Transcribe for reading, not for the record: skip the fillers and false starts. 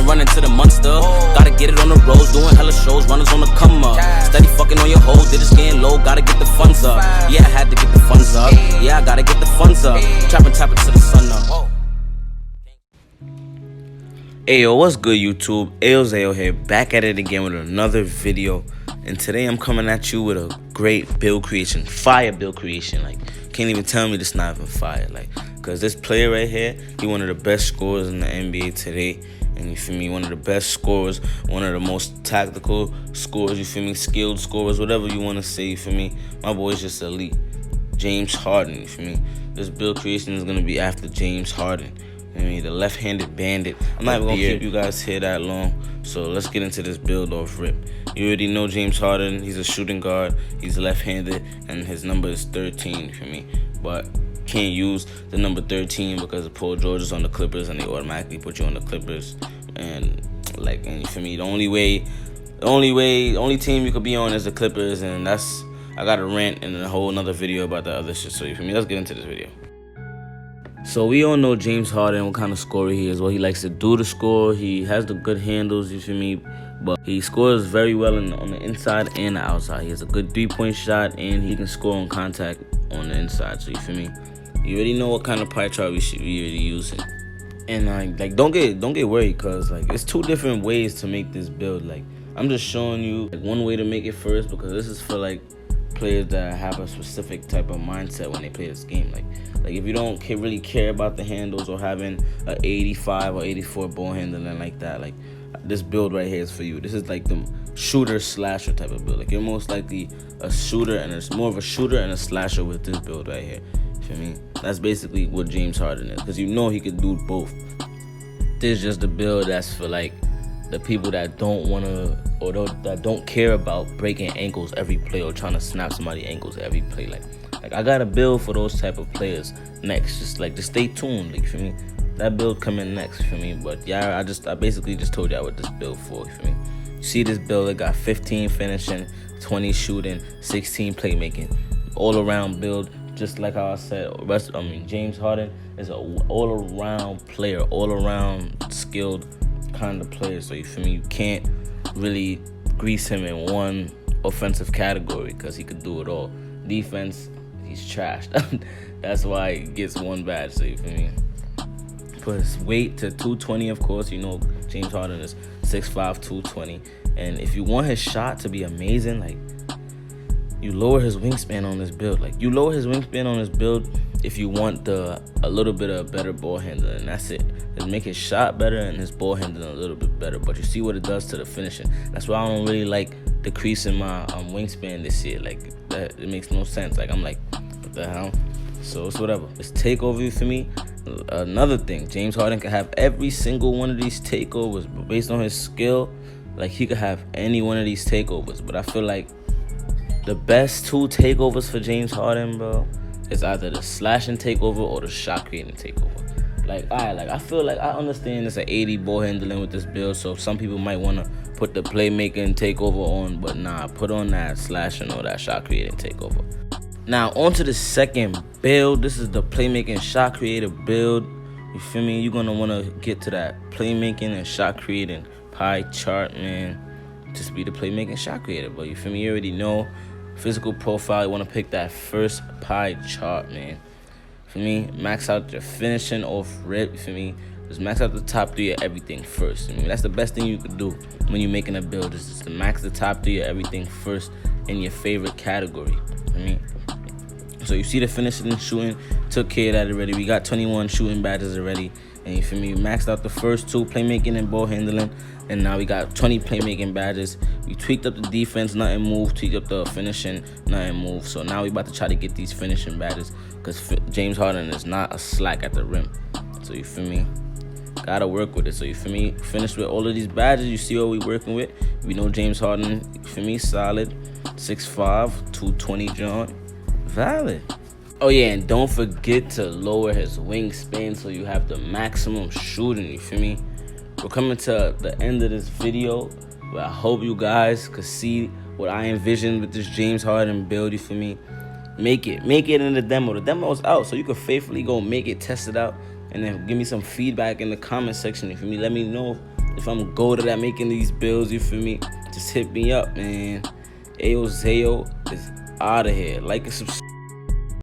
Running to the monster. Gotta get it on the road, doing hella shows, runners on the come up. Steady fucking on your hoe, did it getting low, gotta get the funds up. Yeah, I had to get the funds up. Yeah, I gotta get the funds up. Trapping to the sun up. Hey yo, what's good YouTube? AyoZayo here, back at it again with another video. And today I'm coming at you with a great build creation, fire build creation. Like, can't even tell me this not even fire. Like, cause this player right here, he one of the best scorers in the NBA today. And you feel me, one of the best scorers, one of the most tactical scorers, you feel me, skilled scorers, whatever you want to say, you feel me. My boy's just elite. James Harden, you feel me. This build creation is gonna be after James Harden. I mean, the left-handed bandit. I'm not even gonna keep you guys here that long, so let's get into this build off rip. You already know James Harden. He's a shooting guard. He's left-handed, and his number is 13 for me. But can't use the number 13 because Paul George is on the Clippers, and they automatically put you on the Clippers. And for me, the only team you could be on is the Clippers, and that's, I got a rant in a whole another video about the other shit. So you feel me? Let's get into this video. So we all know James Harden, what kind of scorer he is. What he likes to do to score. He has the good handles, you feel me? But he scores very well on the inside and the outside. He has a good three-point shot, and he can score on contact on the inside. So you feel me? You already know what kind of pie chart we should be already using. And don't get worried, cause it's two different ways to make this build. Like, I'm just showing you one way to make it first, because this is for players that have a specific type of mindset when they play this game. Like if you don't really care about the handles or having a 85 or 84 ball handling like that, this build right here is for you. This is like the shooter slasher type of build. Like, you're most likely a shooter, and it's more of a shooter and a slasher with this build right here. You feel me? That's basically what James Harden is, because you know he could do both. This is just the build that's for the people that don't want to, or that don't care about breaking ankles every play or trying to snap somebody's ankles every play. Like I got a build for those type of players next. Just stay tuned. You feel me? That build coming next, you feel me? But yeah, I basically just told y'all what this build for. You feel me? You see this build? It got 15 finishing, 20 shooting, 16 playmaking, all around build. Just like how I said, James Harden is an all-around player, all-around skilled kind of player. So you feel me? You can't really grease him in one offensive category, because he could do it all. Defense, he's trashed. That's why he gets one badge. So you feel me? Put his weight to 220, of course. You know James Harden is 6'5", 220. And if you want his shot to be amazing, you lower his wingspan on this build. You lower his wingspan on this build if you want a little bit of better ball handling, and that's it. Just make his shot better and his ball handling a little bit better. But you see what it does to the finishing. That's why I don't really like decreasing my wingspan this year. That, it makes no sense. I'm like, what the hell? So it's whatever. It's takeover for me. Another thing, James Harden can have every single one of these takeovers, but based on his skill, he could have any one of these takeovers. But I feel like the best two takeovers for James Harden, bro, is either the slashing takeover or the shot creating takeover. I feel like I understand it's an 80 ball handling with this build, so some people might want to put the playmaking takeover on, but nah, put on that slashing or that shot creating takeover. Now, on to the second build. This is the playmaking shot creator build. You feel me? You're going to want to get to that playmaking and shot creating pie chart, man. Just be the playmaking shot creator, but you feel me? You already know. Physical profile, you want to pick that first pie chart, man. For me, max out your finishing off rip. You feel me? Just max out the top 3 of everything first. That's the best thing you could do when you're making a build, is just to max the top 3 of everything first in your favorite category. So you see the finishing and shooting, took care of that already. We got 21 shooting badges already. And you feel me? We maxed out the first 2, playmaking and ball handling. And now we got 20 playmaking badges. We tweaked up the defense, nothing moved. Tweaked up the finishing, nothing moved. So now we about to try to get these finishing badges, because James Harden is not a slack at the rim. So you feel me? Gotta work with it. So you feel me? Finished with all of these badges. You see what we working with. We know James Harden, you feel me? Solid. 6'5", 220 joint. Valid. Oh yeah, and don't forget to lower his wingspan so you have the maximum shooting, you feel me? We're coming to the end of this video, but I hope you guys could see what I envisioned with this James Harden build, you feel me? Make it in the demo. The demo is out, so you can faithfully go make it, test it out. And then give me some feedback in the comment section, you feel me? Let me know if I'm goated at making these builds, you feel me? Just hit me up, man. AyoZayo is out of here. Like and subscribe.